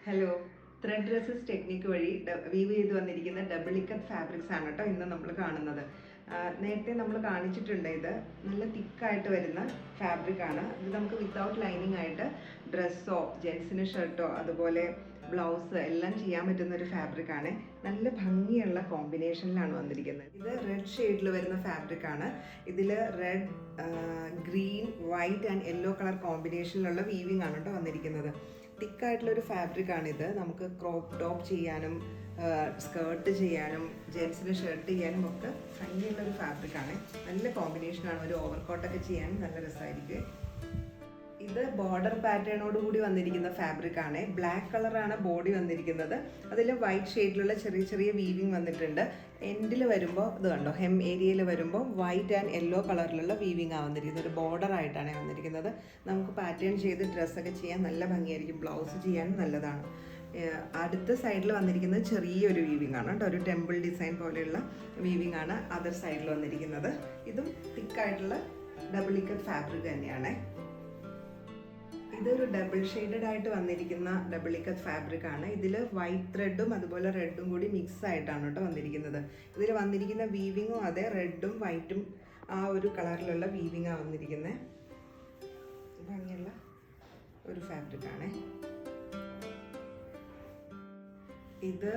Hello, thread dresses technique വഴി we've ചെയ്ത് വന്നിരിക്കുന്ന ഡബിൾ ഇക്കത്ത് ഫാബ്രിക്സ് ആണ് കേട്ടോ ഇന്ന് നമ്മൾ കാണുന്നത്. നേരത്തെ നമ്മൾ കാണിച്ചിട്ടുണ്ട്. ഇത് നല്ല തിക്കായിട്ട് വരുന്ന ഫാബ്രിക് ആണ്. ഇത് നമുക്ക് വിത്തൗട്ട് ലൈനിങ് ആയിട്ട് ഡ്രസ്സോ ജെൻസിന് ഷർട്ടോ അതുപോലെ ബ്ലൗസ് എല്ലാം ചെയ്യാൻ പറ്റുന്ന ഒരു ഫാബ്രിക് ആണ്. നല്ല ഭംഗിയുള്ള കോമ്പിനേഷനിലാണ് വന്നിരിക്കുന്നത്. ഇത് റെഡ് ഷെയ്ഡിൽ വരുന്ന ഫാബ്രിക് ആണ്. ഇതിൽ red, green, white and yellow colour കോമ്പിനേഷനിലുള്ള വീവിംഗ് ആണ് കേട്ടോ വന്നിരിക്കുന്നത്. തിക്കായിട്ടുള്ളൊരു ഫാബ്രിക്കാണിത്. നമുക്ക് ക്രോപ്പ് ടോപ്പ് ചെയ്യാനും സ്കേർട്ട് ചെയ്യാനും ജെൻസിന് ഷർട്ട് ചെയ്യാനും ഒക്കെ ഭംഗിയുള്ളൊരു ഫാബ്രിക്കാണ്. നല്ല കോമ്പിനേഷനാണ്. ഒരു ഓവർകോട്ടൊക്കെ ചെയ്യാനും നല്ല രസമായിരിക്കും. ഇത് ബോർഡർ പാറ്റേണോട് കൂടി വന്നിരിക്കുന്ന ഫാബ്രിക്കാണ്. ബ്ലാക്ക് കളറാണ് ബോഡി വന്നിരിക്കുന്നത്. അതിൽ വൈറ്റ് ഷെയ്ഡിലുള്ള ചെറിയ ചെറിയ വീവിങ് വന്നിട്ടുണ്ട്. എൻഡിൽ വരുമ്പോൾ ഇത് കണ്ടോ, ഹെം ഏരിയയിൽ വരുമ്പോൾ വൈറ്റ് ആൻഡ് യെല്ലോ കളറിലുള്ള വീവിങ് ആണ് വന്നിരിക്കുന്നത്. ഒരു ബോർഡർ ആയിട്ടാണ് വന്നിരിക്കുന്നത്. നമുക്ക് പാറ്റേൺ ചെയ്ത് ഡ്രസ്സൊക്കെ ചെയ്യാൻ നല്ല ഭംഗിയായിരിക്കും. ബ്ലൗസ് ചെയ്യാൻ നല്ലതാണ്. അടുത്ത സൈഡിൽ വന്നിരിക്കുന്നത് ചെറിയൊരു വീവിങ് ആണ് കേട്ടോ. ഒരു ടെമ്പിൾ ഡിസൈൻ പോലെയുള്ള വീവിങ് ആണ് അതർ സൈഡിൽ വന്നിരിക്കുന്നത്. ഇതും തിക്കായിട്ടുള്ള ഡബിൾ ഇക്കത്ത് ഫാബ്രിക് തന്നെയാണ്. ഇതൊരു ഡബിൾ ഷെയ്ഡഡ് ആയിട്ട് വന്നിരിക്കുന്ന ഡബിൾ ഇക്കത്ത് ഫാബ്രിക് ആണ്. ഇതിൽ വൈറ്റ് ത്രെഡും അതുപോലെ റെഡും കൂടി മിക്സ് ആയിട്ടാണ് കേട്ടോ വന്നിരിക്കുന്നത്. ഇതിൽ വന്നിരിക്കുന്ന വീവിങ്ങും അതെ, റെഡും വൈറ്റും ആ ഒരു കളറിലുള്ള വീവിങ്ങാണ് വന്നിരിക്കുന്നത്. ഭംഗിയുള്ള ഒരു ഫാബ്രിക് ആണ്. ഇത്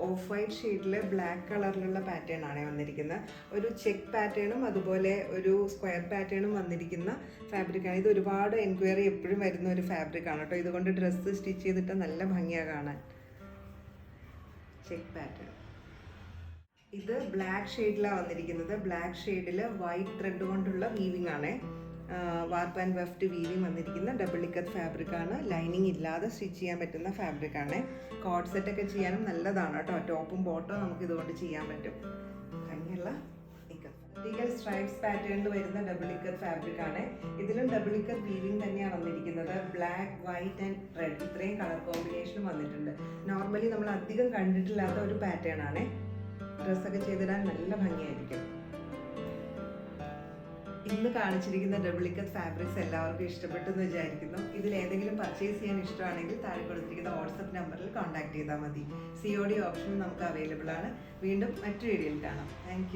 ഓഫ് വൈറ്റ് ഷെയ്ഡിൽ ബ്ലാക്ക് കളറിലുള്ള പാറ്റേൺ ആണ് വന്നിരിക്കുന്നത്. ഒരു ചെക്ക് പാറ്റേണും അതുപോലെ ഒരു സ്ക്വയർ പാറ്റേണും വന്നിരിക്കുന്ന ഫാബ്രിക്കാണ്. ഇത് ഒരുപാട് എൻക്വയറി എപ്പോഴും വരുന്ന ഒരു ഫാബ്രിക്കാണ് കേട്ടോ. ഇതുകൊണ്ട് ഡ്രസ്സ് സ്റ്റിച്ച് ചെയ്തിട്ട് നല്ല ഭംഗിയാണ് കാണാൻ. Check pattern. ഇത് ബ്ലാക്ക് ഷെയ്ഡിലാണ് വന്നിരിക്കുന്നത്. ബ്ലാക്ക് ഷെയ്ഡിൽ വൈറ്റ് ത്രെഡ് കൊണ്ടുള്ള വീവിംഗ് ആണ്. വാർപ്പ് ആൻഡ് വെഫ്റ്റ് വീവിങ് വന്നിരിക്കുന്ന ഡബിൾ ഇക്കത്ത് ഫാബ്രിക് ആണ്. ലൈനിങ് ഇല്ലാതെ സ്റ്റിച്ച് ചെയ്യാൻ പറ്റുന്ന ഫാബ്രിക് ആണ്. കോഡ് സെറ്റൊക്കെ ചെയ്യാനും നല്ലതാണ് കേട്ടോ. ടോപ്പും ബോട്ടും നമുക്ക് ഇതുകൊണ്ട് ചെയ്യാൻ പറ്റും. ഭംഗിയുള്ള ഇക്കത്ത് സ്ട്രൈപ്സ് പാറ്റേണിൽ വരുന്ന ഡബിൾ ഇക്കത്ത് ഫാബ്രിക് ആണ്. ഇതിലും ഡബിൾ ഇക്കത്ത് വീവിങ് തന്നെയാണ് വന്നിരിക്കുന്നത്. ബ്ലാക്ക്, വൈറ്റ് ആൻഡ് റെഡ് ഇത്രയും കളർ കോമ്പിനേഷനും വന്നിട്ടുണ്ട്. നോർമലി നമ്മൾ അധികം കണ്ടിട്ടില്ലാത്ത ഒരു പാറ്റേൺ ആണ്. ഡ്രസ്സൊക്കെ ചെയ്തിടാൻ നല്ല ഭംഗിയായിരിക്കും. ഇന്ന് കാണിച്ചിരിക്കുന്ന ഡബിൾ ഇക്കത്ത് ഫാബ്രിക്സ് എല്ലാവർക്കും ഇഷ്ടപ്പെട്ടു എന്ന് വിചാരിക്കുന്നു. ഇതിൽ ഏതെങ്കിലും പർച്ചേസ് ചെയ്യാൻ ഇഷ്ടമാണെങ്കിൽ താഴെ കൊടുത്തിരിക്കുന്ന വാട്സപ്പ് നമ്പറിൽ കോൺടാക്ട് ചെയ്താൽ മതി. COD ഓപ്ഷൻ നമുക്ക് അവൈലബിൾ ആണ്. വീണ്ടും മറ്റൊരു വീഡിയോയിൽ കാണാം. താങ്ക്